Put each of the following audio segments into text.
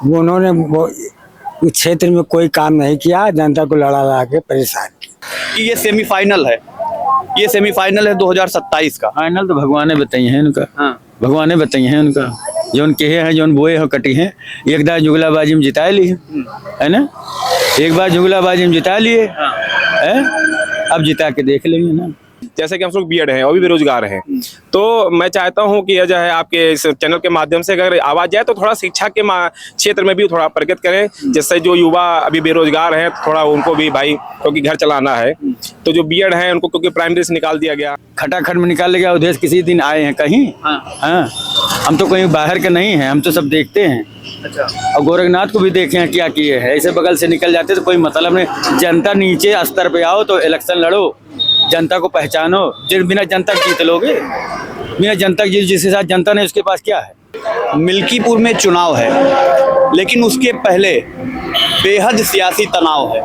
उन्होंने उस क्षेत्र में कोई काम नहीं किया, जनता को लड़ा लड़ा के परेशान किया। कि ये सेमीफाइनल है, ये सेमीफाइनल है 2027 का। फाइनल तो भगवान ने बताई है उनका। हाँ। भगवान ने बताई है उनका, जो कहे हैं जो बोए हो कटी हैं। एक बार जुगलाबाजी में जिता लिए है ना, एक बार जुगलाबाजी में जिता लिए है, अब जिता के देख लेंगे ना। जैसे कि हम लोग बीएड हैं और भी बेरोजगार हैं, तो मैं चाहता हूं कि यह जो है आपके इस चैनल के माध्यम से अगर आवाज जाए तो थोड़ा शिक्षा के क्षेत्र में भी थोड़ा प्रगति करें, जिससे जो युवा अभी बेरोजगार हैं थोड़ा उनको भी भाई, क्योंकि घर चलाना है, तो जो बीएड है उनको क्योंकि प्राइमरी से निकाल दिया गया, खटाखट में निकाल गया उद्देश्य। किसी दिन आए हैं कहीं? हाँ, हम तो कहीं बाहर के नहीं हैं, हम तो सब देखते हैं। अच्छा। और गोरखनाथ को भी देखे हैं क्या किए हैं। ऐसे बगल से निकल जाते तो कोई मतलब नहीं। जनता नीचे स्तर पे आओ तो इलेक्शन लड़ो, जनता को पहचानो। जिन बिना जनता जीत लोगे, बिना जनता जिसके साथ जनता नहीं उसके पास क्या है। मिल्कीपुर में चुनाव है, लेकिन उसके पहले बेहद सियासी तनाव है।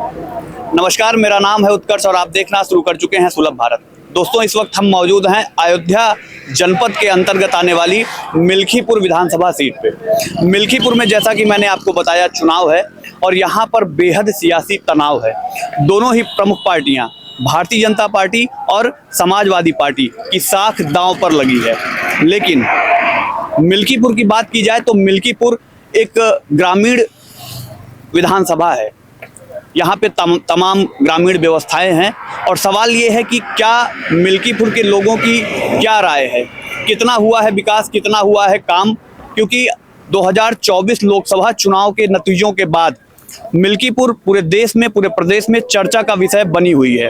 नमस्कार, मेरा नाम है उत्कर्ष और आप देखना शुरू कर चुके हैं सुलभ भारत। दोस्तों, इस वक्त हम मौजूद हैं अयोध्या जनपद के अंतर्गत आने वाली मिल्कीपुर विधानसभा सीट पे। मिल्कीपुर में जैसा कि मैंने आपको बताया चुनाव है और यहाँ पर बेहद सियासी तनाव है। दोनों ही प्रमुख पार्टियाँ भारतीय जनता पार्टी और समाजवादी पार्टी की साख दांव पर लगी है। लेकिन मिल्कीपुर की बात की जाए तो मिल्कीपुर एक ग्रामीण विधानसभा है। यहाँ पे तमाम ग्रामीण व्यवस्थाएं हैं और सवाल ये है कि क्या मिल्कीपुर के लोगों की क्या राय है, कितना हुआ है विकास, कितना हुआ है काम। क्योंकि 2024 लोकसभा चुनाव के नतीजों के बाद मिल्कीपुर पूरे देश में, पूरे प्रदेश में चर्चा का विषय बनी हुई है।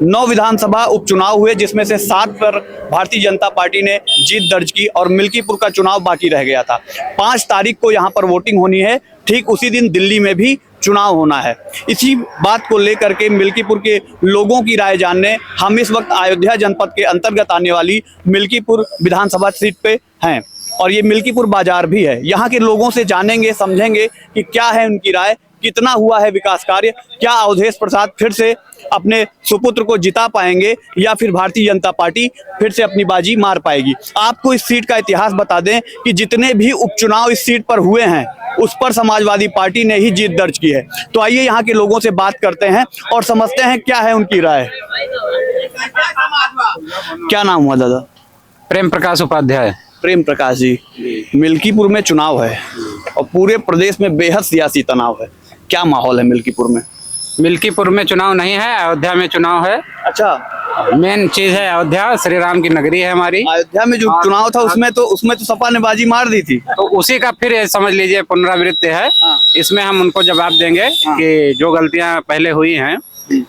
9 विधानसभा उपचुनाव हुए, जिसमें से 7 पर भारतीय जनता पार्टी ने जीत दर्ज की और मिल्कीपुर का चुनाव बाकी रह गया था। 5 तारीख को यहाँ पर वोटिंग होनी है, ठीक उसी दिन दिल्ली में भी चुनाव होना है। इसी बात को लेकर के मिल्कीपुर के लोगों की राय जानने हम इस वक्त अयोध्या जनपद के अंतर्गत आने वाली मिल्कीपुर विधानसभा सीट पे हैं और ये मिल्कीपुर बाजार भी है। यहाँ के लोगों से जानेंगे, समझेंगे कि क्या है उनकी राय, कितना हुआ है विकास कार्य, क्या अवधेश प्रसाद फिर से अपने सुपुत्र को जिता पाएंगे या फिर भारतीय जनता पार्टी फिर से अपनी बाजी मार पाएगी। आपको इस सीट का इतिहास बता दें कि जितने भी उपचुनाव इस सीट पर हुए हैं उस पर समाजवादी पार्टी ने ही जीत दर्ज की है। तो आइए यहाँ के लोगों से बात करते हैं और समझते हैं क्या है उनकी राय। क्या नाम हुआ दादा? प्रेम प्रकाश उपाध्याय। प्रेम प्रकाश जी, मिल्कीपुर में चुनाव है और पूरे प्रदेश में बेहद सियासी तनाव है, क्या माहौल है मिल्कीपुर में? मिल्कीपुर में चुनाव नहीं है, अयोध्या में चुनाव है। अच्छा, मेन चीज है अयोध्या, श्री राम की नगरी है हमारी। अयोध्या में जो चुनाव था उसमें तो सपा ने बाजी मार दी थी, तो उसी का फिर समझ लीजिए पुनरावृत्ति है। इसमें हम उनको जवाब देंगे कि जो गलतियां पहले हुई हैं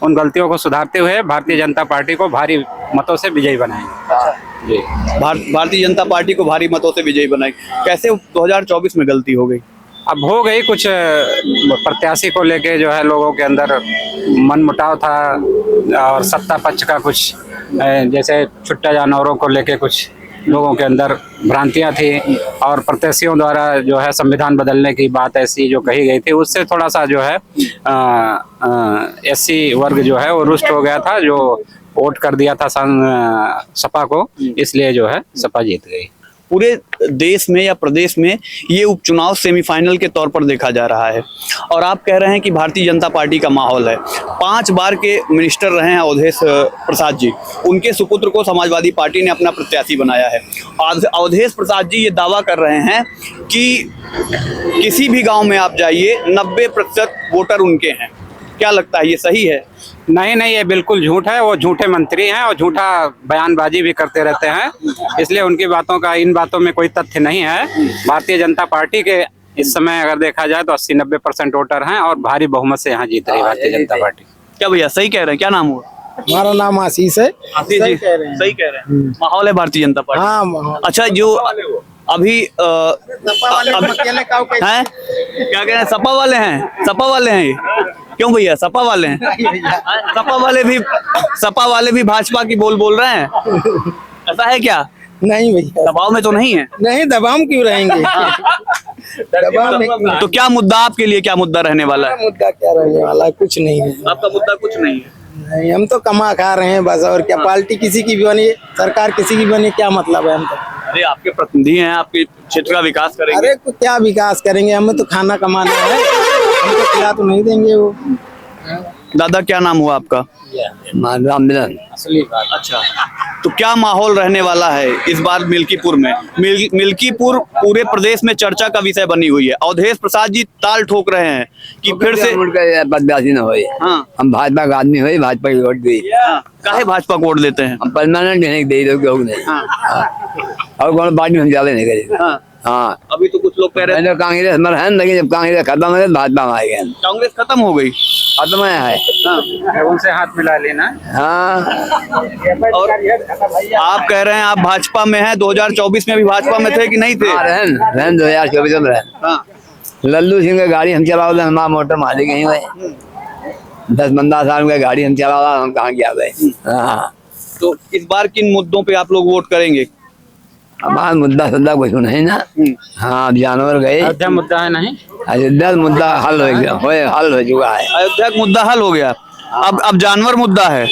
उन गलतियों को सुधारते हुए भारतीय जनता पार्टी को भारी मतों से विजयी बनाएंगे। जी, भारतीय जनता पार्टी को भारी मतों से विजयी बनाएंगे। कैसे 2024 में गलती हो गई? अब हो गई, कुछ प्रत्याशी को लेके जो है लोगों के अंदर मनमुटाव था और सत्ता पक्ष का कुछ जैसे छुट्टा जानवरों को लेके कुछ लोगों के अंदर भ्रांतियां थी और प्रत्याशियों द्वारा जो है संविधान बदलने की बात ऐसी जो कही गई थी, उससे थोड़ा सा जो है एससी वर्ग जो है वो रुष्ट हो गया था, जो वोट कर दिया था सपा को, इसलिए जो है सपा जीत गई। पूरे देश में या प्रदेश में ये उपचुनाव सेमीफाइनल के तौर पर देखा जा रहा है और आप कह रहे हैं कि भारतीय जनता पार्टी का माहौल है। 5 बार के मिनिस्टर रहे हैं अवधेश प्रसाद जी, उनके सुपुत्र को समाजवादी पार्टी ने अपना प्रत्याशी बनाया है। अवधेश प्रसाद जी ये दावा कर रहे हैं कि किसी भी गांव में आप जाइए 90% वोटर उनके हैं। क्या लगता है, ये सही है? नहीं, ये बिल्कुल झूठ है। वो झूठे मंत्री हैं और झूठा बयानबाजी भी करते रहते हैं, इसलिए उनकी बातों का, इन बातों में कोई तथ्य नहीं है। भारतीय जनता पार्टी के इस समय अगर देखा जाए तो 80-90% वोटर हैं और भारी बहुमत से यहाँ जीत रही है भारतीय जनता पार्टी। क्या भैया सही कह रहे हैं? क्या नाम हुआ? हमारा नाम आशीष है। आशीष जी, सही कह रहे हैं। माहौल है भारतीय जनता पार्टी। हाँ, अच्छा, जो अभी है क्या कह रहे हैं, सपा वाले हैं, सपा वाले हैं ये? क्यों भैया, सपा वाले हैं? सपा वाले भी भाजपा की बोल रहे हैं, ऐसा है क्या? नहीं भैया, दबाव में तो नहीं है। नहीं, दबाव में क्यों रहेंगे? दबाव में तो क्या मुद्दा आपके लिए, क्या मुद्दा रहने वाला है? मुद्दा क्या रहने वाला है? कुछ नहीं है। आपका मुद्दा कुछ नहीं है? नहीं, हम तो कमा खा रहे हैं बस, और क्या। पार्टी किसी की भी बनी, सरकार किसी की बनी, क्या मतलब है हमको? अरे आपके प्रतिनिधि हैं, आपके क्षेत्र का विकास करेंगे। अरे तो क्या विकास करेंगे, हमें तो खाना कमाना है, हमको खिला तो नहीं देंगे वो। दादा क्या नाम हुआ आपका? राम मिलन। अच्छा, तो क्या माहौल रहने वाला है इस बार मिल्कीपुर में? मिल्कीपुर पूरे प्रदेश में चर्चा का विषय बनी हुई है। अवधेश प्रसाद जी ताल ठोक रहे हैं कि फिर से बदमाशी न होए। हाँ, हम भाजपा का आदमी हुए, भाजपा की वोट दी। काहे भाजपा को वोट देते हैं? हम परमानेंट नहीं दे दो नहीं। और कौन पार्टी हम ज्यादा नहीं करेंगे। हाँ, हाँ, अभी तो कुछ लोग कह रहे हैं पहले कांग्रेस में है, लेकिन जब कांग्रेस खत्म हो गई भाजपा में आ गए। कांग्रेस खत्म हो गई। खत्म है। उनसे हाथ मिला लेना। हाँ, और आप कह रहे हैं आप भाजपा में हैं, 2024 में भी भाजपा में थे कि नहीं थे? रहन 2024 में रहन। हाँ, लल्लू सिंह की गाड़ी हम चलाओ, हमारा मोटर मालिक नहीं हुए। 10-15 साल की गाड़ी हम चलाओ, हम कहाँ क्या गए। हाँ, तो इस बार किन मुद्दों पे आप लोग वोट करेंगे? हमारा मुद्दा सुद्दा कुछ नहीं ना। हाँ, अब जानवर गए, अयोध्या मुद्दा है नहीं। अयोध्या मुद्दा हल हो गया, हल हो चुका है। अयोध्या का मुद्दा हल हो गया। अब जानवर मुद्दा है।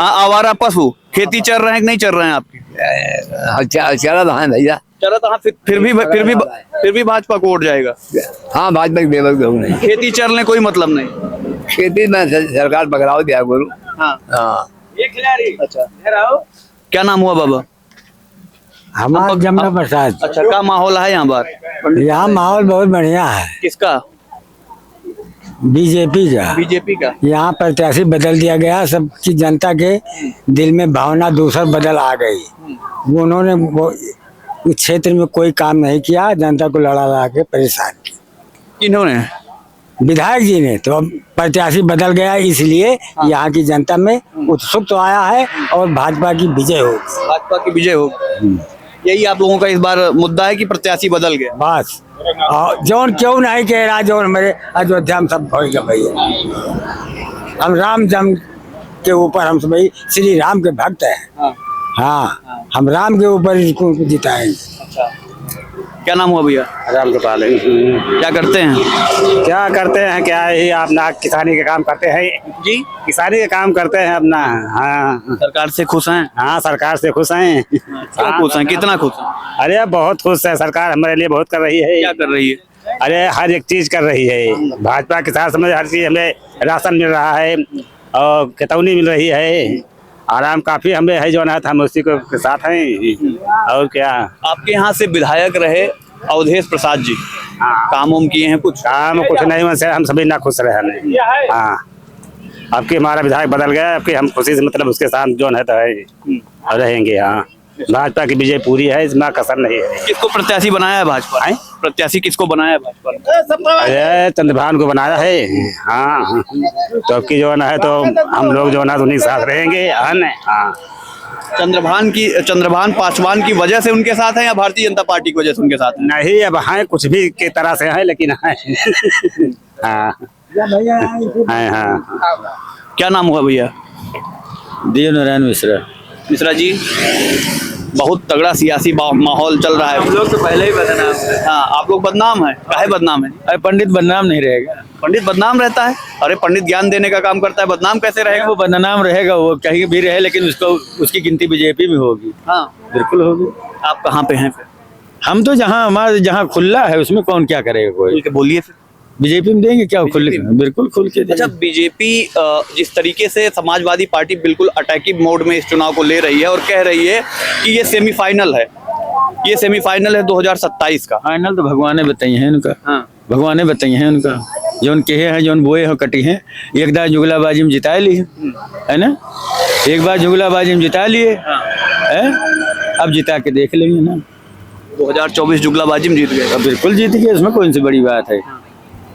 आवारा पशु खेती चल रहे हैं कि नहीं चल रहे हैं आपकी? चला तो है भैया, चला तो हाँ, फिर भी भाजपा को वोट जाएगा। हाँ भाजपा की बेवक लोग नहीं। खेती चलने कोई मतलब नहीं। खेती में सरकार पकड़ाओ दिया गुरु। हाँ, हाँ, अच्छा, क्या नाम हुआ बाबा? हमारा जमुना प्रसाद। अच्छा, क्या माहौल है यहाँ बार? यहाँ माहौल बहुत बढ़िया है। किसका? बीजेपी का। बीजेपी का। यहाँ प्रत्याशी बदल दिया गया, सबकी जनता के दिल में भावना दूसर बदल आ गई। उन्होंने वो उस क्षेत्र में कोई काम नहीं किया, जनता को लड़ा ला के परेशान किया। इन्होंने विधायक जी ने तो अब प्रत्याशी बदल गया, इसलिए यहाँ की जनता में उत्सुक तो आया है और भाजपा की विजय होगी। भाजपा की विजय होगी, यही आप लोगों का इस बार मुद्दा है कि प्रत्याशी बदल गया। बस जौन क्यों नहीं कह रहा, जो मेरे अयोध्या में सब भर भैया। हम राम जन्म के ऊपर, हम सब श्री राम के भक्त हैं। हाँ, हम राम के ऊपर इसको जिताएंगे। क्या नाम हुआ भैया? राम गोपाल। क्या करते हैं? क्या करते हैं, क्या ही अपना किसानी का काम करते हैं जी। किसानी का काम करते हैं अपना। हाँ, सरकार से खुश हैं? हाँ, सरकार से खुश हैं। क्यों खुश हैं? कितना खुश हैं? अरे बहुत खुश है, सरकार हमारे लिए बहुत कर रही है। क्या कर रही है? अरे हर एक चीज कर रही है। भाजपा के साथ समझ हर चीज, हमें राशन मिल रहा है और कितौनी मिल रही है, आराम काफी हमें है जो ना, हम उसी के साथ हैं। और क्या, आपके यहाँ से विधायक रहे अवधेश प्रसाद जी, काम उम किए हैं कुछ? काम कुछ नहीं, वैसे हम सभी ना खुश रहे हमें। हाँ, आपके हमारा विधायक बदल गया, आपके हम खुशी से मतलब उसके साथ जो है तो है और रहेंगे। हाँ, भाजपा की विजय पूरी है, इसमें कसर नहीं है। किसको प्रत्याशी बनाया है भाजपा? प्रत्याशी किसको बनाया है भाजपा ने? अरे चंद्रभान को बनाया है। हाँ, तो अब की जो है तो हम लोग जो है उन्हीं के साथ रहेंगे। हाँ, चंद्रभान पासवान की वजह से उनके साथ है या भारतीय जनता पार्टी की वजह से उनके साथ है? नहीं, अब हैं कुछ भी के तरह से हैं, लेकिन हैं। हाँ, हाँ। क्या नाम हुआ भैया? देव नारायण मिश्रा। मिश्रा जी, बहुत तगड़ा सियासी माहौल चल रहा है। हम लोग तो पहले ही बदनाम है। हाँ, आप लोग बदनाम है। काहे बदनाम है? अरे पंडित बदनाम नहीं रहेगा। पंडित बदनाम रहता है? अरे पंडित ज्ञान देने का काम करता है, बदनाम कैसे रहेगा? वो बदनाम रहेगा, वो कहीं भी रहे, लेकिन उसको उसकी गिनती बीजेपी में होगी। हाँ, बिल्कुल होगी। आप कहाँ पे हैं फिर? हम तो जहाँ हमारे जहाँ खुला है उसमें कौन क्या करेगा, कोई। बोलिए फिर। बीजेपी में देंगे क्या? खुले, बिल्कुल खुल के देंगे। अच्छा, बीजेपी जिस तरीके से समाजवादी पार्टी बिल्कुल अटैकिंग मोड में इस चुनाव को ले रही है और कह रही है कि ये सेमीफाइनल है, ये सेमीफाइनल है 2027 का। फाइनल तो भगवान ने बताई है उनका। हाँ, भगवान ने बताई है उनका, जो कहे हैं, जो बोए हैं कटी हैं। एक बार जुगलाबाजी में जिता ली है ना, एक बार जुगलाबाजी में जिता लिए है, अब जिता के देख लेंगे ना। 2024 जुगलाबाजी में जीत गए। अब बिल्कुल जीत गए, उसमें कौन सी बड़ी बात है?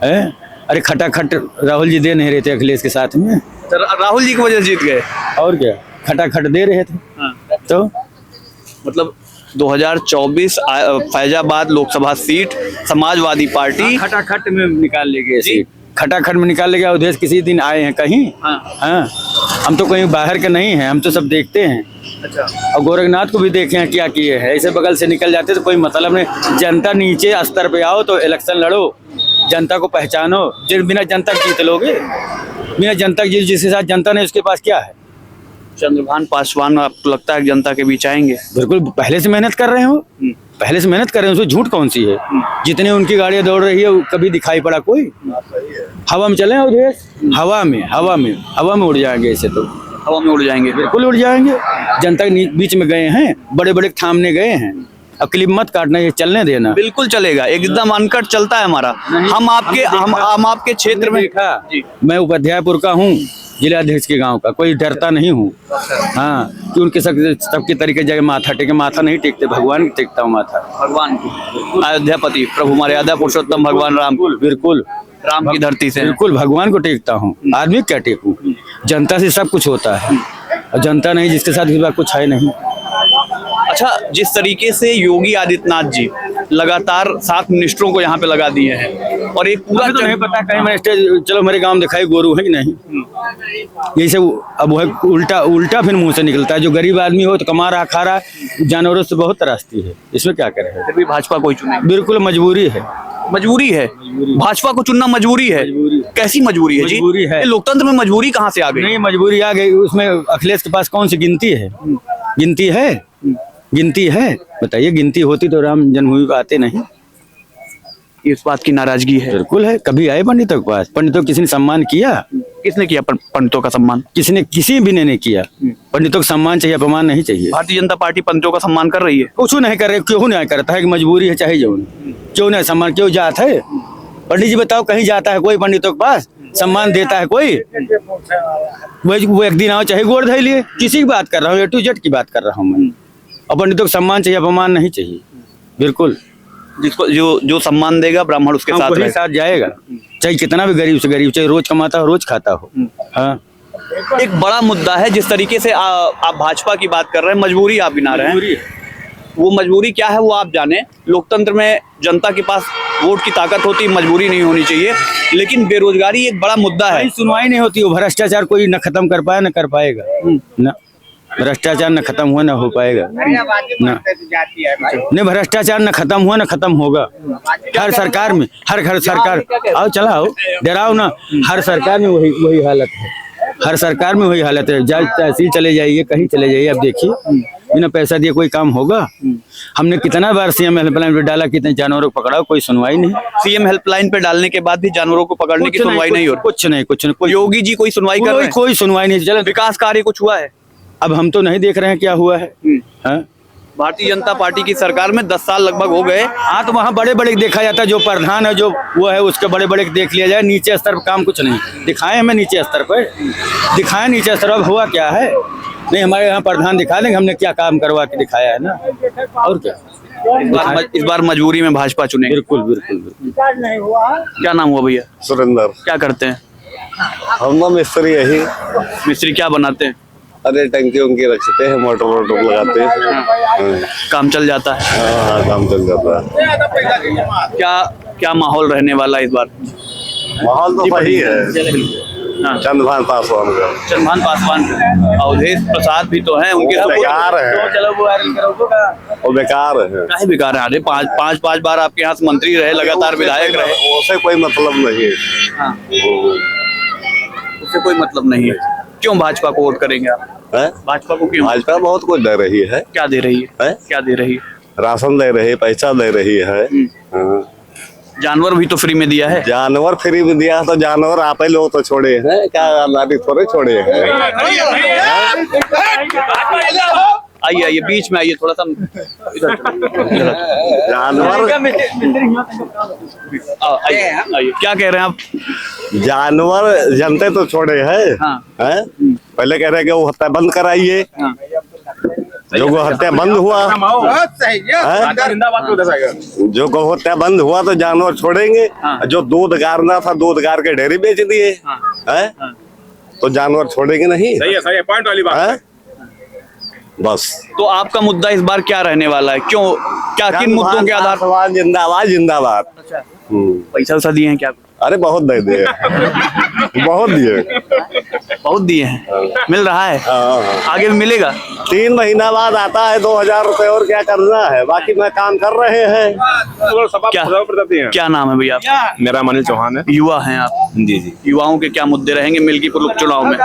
अरे खटाखट राहुल जी दे नहीं रहे थे अखिलेश के साथ में, राहुल जी की वजह से जीत गए। और क्या, खटाखट दे रहे थे। तो मतलब 2024 फैजाबाद लोकसभा सीट समाजवादी पार्टी खटाखट में निकाल ले गए सीट, खटाखट में निकाल ले गया। उधर किसी दिन आए हैं कहीं? हाँ, हम तो कहीं बाहर के नहीं हैं, हम तो सब देखते हैं। अच्छा, और गोरखनाथ को भी देखे हैं क्या किए हैं। ऐसे बगल से निकल जाते तो कोई मतलब नहीं। जनता नीचे स्तर पे आओ तो इलेक्शन लड़ो, जनता को पहचानो। बिना जनता जीत लोगे, बिना जनता जिसके साथ जनता नहीं उसके पास क्या है? चंद्रभान पासवान आपको लगता है कि जनता के बीच आएंगे? बिल्कुल, पहले से मेहनत कर रहे हो, पहले से मेहनत कर रहे हो, उसमें झूठ कौन सी है? जितने उनकी गाड़ियां दौड़ रही है, वो कभी दिखाई पड़ा कोई? हवा में चले उधर, हवा में उड़ जाएंगे ऐसे तो, हवा में उड़ जाएंगे। बिल्कुल उड़ जाएंगे। जनता के बीच में गए हैं, बड़े बड़े थामने गए हैं, अब क्लिप मत काटना, ये चलने देना। बिल्कुल चलेगा, एकदम अनकट चलता है हमारा। हम आपके क्षेत्र में जी। मैं उपाध्यायपुर का हूँ, जिला अध्यक्ष के गांव का, कोई डरता नहीं हूँ। हाँ, कि उनके सबके तरीके जगह माथा टेके, माथा नहीं टेकते, भगवान की टेकता हूँ माथा। भगवान की, अयोध्यापति प्रभु मर्यादा पुरुषोत्तम भगवान राम, बिल्कुल राम की धरती से। बिल्कुल भगवान को टेकता हूँ, आदमी क्या टेकूं? जनता से सब कुछ होता है, और जनता नहीं जिसके साथ इस बार कुछ है नहीं। अच्छा, जिस तरीके से योगी आदित्यनाथ जी लगातार 7 मिनिस्टरों को यहाँ पे लगा दिए हैं, और एक पूरा तो नहीं पता कहीं मिनिस्टर, चलो मेरे गांव में दिखाई गोरू है कि नहीं, यही सब। अब वो उल्टा फिर मुंह से निकलता है। जो गरीब आदमी हो तो कमा रहा खा रहा, जानवरों से बहुत त्रासती है, इसमें क्या करे? फिर भी भाजपा को ही चुने? बिल्कुल मजबूरी है, मजबूरी है, भाजपा को चुनना मजबूरी है। कैसी मजबूरी है जी? मजबूरी है। ये लोकतंत्र में मजबूरी कहाँ से आ गई? नहीं, मजबूरी आ गई। उसमें अखिलेश के पास कौन सी गिनती है? गिनती है बताइए, गिनती होती तो राम जन्मभूमि को आते नहीं। इस बात की नाराजगी है? बिल्कुल है। कभी आए पंडितों के पास? पंडितों को किसी ने सम्मान किया? किसने किया पंडितों का सम्मान? किसी भी ने किया। पंडितों को सम्मान चाहिए, अपमान नहीं चाहिए। भारतीय जनता पार्टी पंडितों का सम्मान कर रही है? कुछ नहीं कर रहे, क्यों नहीं करता है? कि मजबूरी है, चाहे जो क्यों नहीं सम्मान, क्यों जात है? पंडित जी बताओ, कहीं जाता है कोई पंडितों के पास? सम्मान देता है कोई? वो एक दिन आओ, चाहे गोड़ धै लिए। किसी की बात कर रहा हूँ, A to Z की बात कर रहा हूँ मैं। और पंडितों को सम्मान चाहिए, अपमान नहीं चाहिए। बिल्कुल, जिसको जो सम्मान देगा ब्राह्मण उसके साथ जाएगा, चाहे कितना भी गरीब से गरीब, चाहे रोज कमाता हो रोज खाता हो। हाँ, एक बड़ा मुद्दा है, जिस तरीके से आप भाजपा की बात कर रहे हैं, मजबूरी आप गिना रहे हैं, वो मजबूरी क्या है वो आप जाने। लोकतंत्र में जनता के पास वोट की ताकत होती है, मजबूरी नहीं होनी चाहिए, लेकिन बेरोजगारी एक बड़ा मुद्दा है। सुनवाई नहीं होती, वो भ्रष्टाचार कोई न खत्म कर पाया, न कर पाएगा। न भ्रष्टाचार न खत्म हुआ, न हो पाएगा। नहीं, भ्रष्टाचार न खत्म हुआ, न खत्म होगा। हर सरकार में, हर घर सरकार, आओ चलाओ, डराओ ना, हर सरकार में वही हालत है। हर सरकार में वही हालत है। तहसील चले जाइए, कहीं चले जाइए, अब देखिए बिना पैसा दिए कोई काम होगा? हमने कितना बार सीएम हेल्पलाइन पे डाला, कितने जानवरों को पकड़ा, कोई सुनवाई नहीं। सीएम हेल्पलाइन पे डालने के बाद भी जानवरों को पकड़ने की सुनवाई नहीं हो रही? कुछ नहीं। योगी जी कोई सुनवाई कर रहे हैं? कोई सुनवाई नहीं। चलो, विकास कार्य कुछ हुआ है? अब हम तो नहीं देख रहे हैं क्या हुआ है। भारतीय जनता पार्टी की सरकार में 10 साल लगभग हो गए। हाँ, तो वहाँ बड़े बड़े देखा जाता है, जो प्रधान है, जो वो है, उसके बड़े बड़े देख लिया जाए। नीचे स्तर पर काम कुछ नहीं दिखाए हमें, नीचे स्तर पर दिखाए, नीचे स्तर पर हुआ क्या है? नहीं, हमारे यहाँ प्रधान दिखा देंगे हमने क्या काम करवा के दिखाया है ना, और क्या। इस बार मजबूरी में भाजपा चुने? बिल्कुल। क्या नाम हुआ भैया? सुरेंद्र। क्या करते हैं? हम तो मिस्त्री यही। मिस्त्री क्या बनाते हैं? अरे टंकी उनकी रखते हैं, मोटर लगाते हैं। काम चल जाता है? हाँ, काम चल जाता है। क्या माहौल रहने वाला है इस बार? माहौल तो सही है। चंद्रभान पासवान का। चंद्रभान पासवान, अवधेश प्रसाद भी तो हैं, उनके बेकार है, वो बेकार है। काहे बेकार है? अरे पांच बार आपके यहाँ से मंत्री रहे, लगातार विधायक रहे, उससे कोई मतलब नहीं है। उससे कोई मतलब नहीं है। क्यों भाजपा को वोट करेंगे आप? भाजपा को क्यों? भाजपा बहुत कुछ दे रही है। क्या दे रही है? क्या दे रही है? राशन दे रही है, पैसा दे रही है। जानवर भी तो फ्री में दिया है। जानवर फ्री में दिया तो जानवर आप ही लोग तो छोड़े हैं क्या? अल्लाह थोड़े छोड़े हैं। आइए बीच में आइए, थोड़ा सा जानवर आइए। क्या कह रहे हैं आप? जानवर जनते तो छोड़े हैं। पहले कह रहे हैं कि वो हत्या बंद कराइए। जो गौ हत्या बंद हुआ, जो गौ हत्या बंद हुआ तो जानवर छोड़ेंगे। जो दूध गारना था, दूध गार के डेयरी बेच दिए, तो जानवर छोड़ेंगे नहीं। सही है, पॉइंट वाली बात है। बस। तो आपका मुद्दा इस बार क्या रहने वाला है? क्यों, क्या किन मुद्दों के आधार? जिंदाबाद जिंदाबाद। पैसा दिए हैं क्या? अरे बहुत दे दिए, बहुत दिए। बहुत दिए हैं, मिल रहा है, हाँ। आगे भी मिलेगा। 3 महीना बाद आता है 2000 रुपए, और क्या करना है, बाकी मैं काम कर रहे हैं। क्या नाम है भैया आपका? मेरा अनिल चौहान है। युवा हैं आप? जी जी। युवाओं के क्या मुद्दे रहेंगे मिल्कीपुर उपचुनाव में?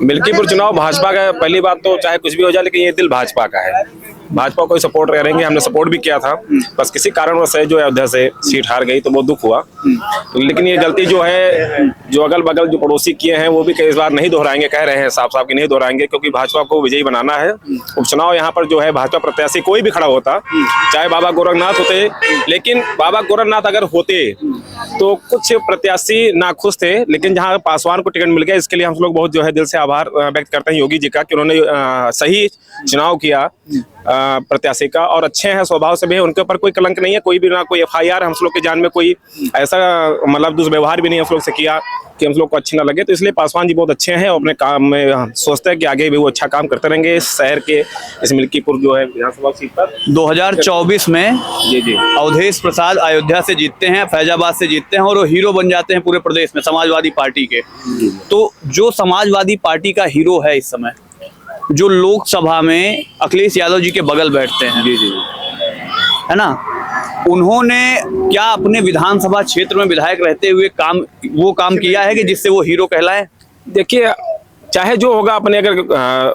मिल्कीपुर चुनाव भाजपा का, पहली बात तो चाहे कुछ भी हो जाए लेकिन ये दिल भाजपा का है। भाजपा को सपोर्ट करेंगे, हमने सपोर्ट भी किया था, बस किसी कारणवश से जो अयोध्या से सीट हार गई तो बहुत दुख हुआ। लेकिन ये गलती जो है, जो अगल बगल जो पड़ोसी किए हैं वो भी कई बार नहीं दोहराएंगे, कह रहे हैं साफ साफ कि नहीं दोहराएंगे, क्योंकि भाजपा को विजयी बनाना है। उपचुनाव यहाँ पर जो है भाजपा प्रत्याशी कोई भी खड़ा होता, चाहे बाबा गोरखनाथ होते, लेकिन बाबा गोरखनाथ अगर होते तो कुछ प्रत्याशी नाखुश थे, लेकिन जहाँ पासवान को टिकट मिल गया, इसके लिए हम लोग बहुत जो है दिल से आभार व्यक्त करते हैं योगी जी का कि उन्होंने सही चुनाव किया प्रत्याशी का, और अच्छे हैं स्वभाव से भी, उनके ऊपर कोई कलंक नहीं है, कोई भी ना कोई FIR हम लोग के जान में कोई ऐसा मतलब दुष्व्यवहार भी नहीं हम लोग से किया कि हम लोग को अच्छी ना लगे। तो इसलिए पासवान जी बहुत अच्छे हैं, अपने काम में सोचते हैं कि आगे भी वो अच्छा काम करते रहेंगे इस शहर के, इस मिल्कीपुर जो है विधानसभा सीट पर। 2024 में जी अवधेश प्रसाद अयोध्या से जीतते हैं, फैजाबाद से जीतते हैं, और वो हीरो बन जाते हैं पूरे प्रदेश में समाजवादी पार्टी के। तो जो समाजवादी पार्टी का हीरो है इस समय, जो लोकसभा में अखिलेश यादव जी के बगल बैठते हैं, है ना, उन्होंने क्या अपने विधानसभा क्षेत्र में विधायक रहते हुए वो काम किया है कि जिससे वो हीरो कहलाए? देखिए, चाहे जो होगा अपने अगर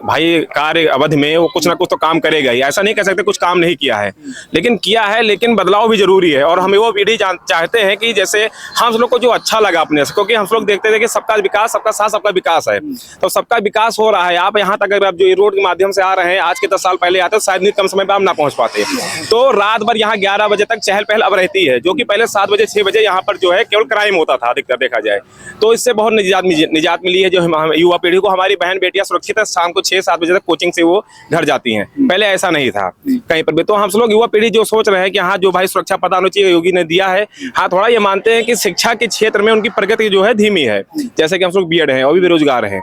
भाई कार्य अवधि में वो कुछ ना कुछ तो काम करेगा ही, ऐसा नहीं कह सकते कुछ काम नहीं किया है, लेकिन किया है, लेकिन बदलाव भी जरूरी है। और हमें वो पीढ़ी चाहते हैं कि जैसे हम लोग को जो अच्छा लगा अपने से, क्योंकि हम लोग देखते थे कि सबका विकास, सबका साथ, सबका विकास है, तो सबका विकास हो रहा है। आप यहाँ तक अगर आप जो रोड के माध्यम से आ रहे हैं, आज के 10 साल पहले आते तो शायद कम समय पर आप ना पहुंच पाते, तो रात भर यहाँ 11 बजे तक चहल पहल अब रहती है, जो कि पहले 7 बजे 6 बजे यहाँ पर जो है केवल क्राइम होता था अधिकतर देखा जाए। तो इससे बहुत निजात मिली है, जो युवा पीढ़ी को, हमारी बहन बेटियां सुरक्षित है, शाम को 6-7 बजे तक कोचिंग से वो घर जाती हैं, पहले ऐसा नहीं था कहीं पर भी। तो हम लोग युवा पीढ़ी जो सोच रहे हैं कि हाँ जो भाई सुरक्षा पता होना चाहिए, योगी ने दिया है। हाँ, थोड़ा ये मानते हैं कि शिक्षा के क्षेत्र में उनकी प्रगति जो है धीमी है, जैसे कि हम लोग B.Ed हैं और भी बेरोजगार हैं।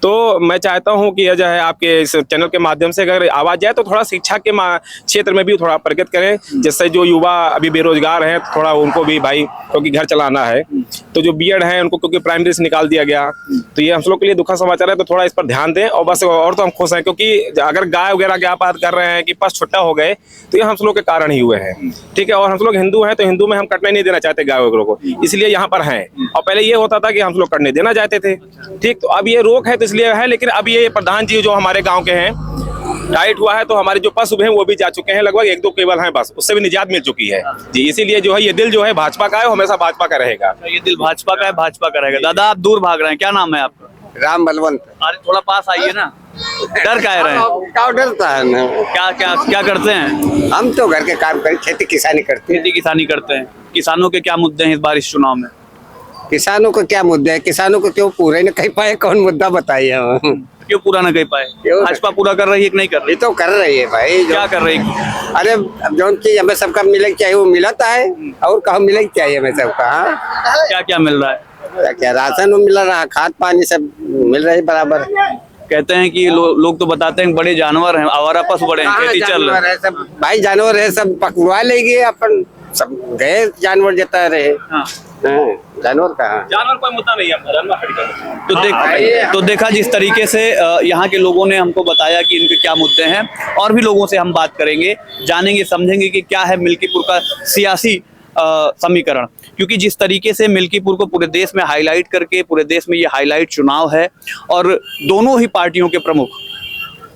तो मैं चाहता हूँ कि जो है आपके इस चैनल के माध्यम से अगर आवाज जाए तो थोड़ा शिक्षा के क्षेत्र में भी थोड़ा प्रगति करें, जिससे जो युवा अभी बेरोजगार हैं थोड़ा उनको भी भाई, क्योंकि घर चलाना है, तो जो B.Ed हैं उनको क्योंकि प्राइमरी से निकाल दिया गया, तो ये हम लोग के लिए दुखद समाचार है। तो थोड़ा इस पर ध्यान दें, और बस और तो हम खुश हैं, क्योंकि अगर गाय वगैरह की बात कर रहे हैं कि पस छुट्टा हो गए, तो ये हम लोग के कारण ही हुए हैं, ठीक है। और हम लोग हिंदू हैं, तो हिंदू में हम कटने नहीं देना चाहते गाय वगैरह को, इसलिए यहाँ पर हैं। और पहले ये होता था कि हम लोग कटने देना चाहते थे, ठीक, तो अब ये रोक है तो इसलिए है। लेकिन अब ये प्रधान जी जो हमारे गाँव के हैं, टाइट हुआ है, तो हमारे जो पशु हैं वो भी जा चुके हैं, लगभग 1-2 केवल हैं बस, उससे भी निजात मिल चुकी है जी। इसीलिए जो है ये दिल जो है भाजपा का है, हमेशा भाजपा का रहेगा। ये दिल भाजपा का है, भाजपा का रहेगा। दादा आप दूर भाग रहे हैं, क्या नाम है आपका? राम बलवंत। अरे थोड़ा पास आइए ना, डर का रहे हैं? क्या डरता है ना? क्या करते हैं? हम तो घर के काम करें, खेती किसानी करते हैं। खेती किसानी करते हैं। किसानों के क्या मुद्दे हैं इस बार इस चुनाव में? किसानों को क्या मुद्दा है, किसानों को क्यों पूरे नहीं कर पाए, कौन मुद्दा बताइए हम? क्यों पूरा ना कर पाए? भाजपा पूरा कर रही है कि नहीं कर रही? ये तो कर रही है भाई। क्या कर रही है? अरे अब जो चीज हमें सबका मिले चाहिए वो मिलता है, और कहा मिले चाहिए हमें सबका। हाँ, क्या क्या मिल रहा है? क्या राशन मिल रहा, खाद पानी सब मिल रही बराबर। कहते हैं कि लोग तो बताते हैं बड़े जानवर हैं, आवारा पशु बड़े हैं, खेती चल रहा है। सब भाई जानवर है, सब पकड़वा लेंगे अपन, सब गए जानवर जता रहे। हाँ। जानवर कहाँ? जानवर कोई मुद्दा नहीं है, जानवर तो देखा जिस तरीके से यहाँ के लोगों ने हमको बताया कि इनके क्या मुद्दे हैं, और भी लोगों से हम बात करेंगे, जानेंगे, समझेंगे कि क्या है मिल्कीपुर का सियासी समीकरण। क्योंकि जिस तरीके से मिल्कीपुर को पूरे देश में हाईलाइट करके, पूरे देश में ये हाईलाइट चुनाव है, और दोनों ही पार्टियों के प्रमुख,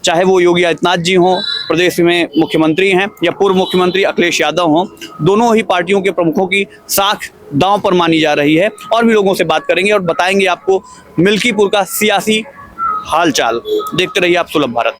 चाहे वो योगी आदित्यनाथ जी हों, प्रदेश में मुख्यमंत्री हैं, या पूर्व मुख्यमंत्री अखिलेश यादव हों, दोनों ही पार्टियों के प्रमुखों की साख दांव पर मानी जा रही है। और भी लोगों से बात करेंगे और बताएंगे आपको मिल्कीपुर का सियासी हालचाल। देखते रहिए आप सुलभ भारत।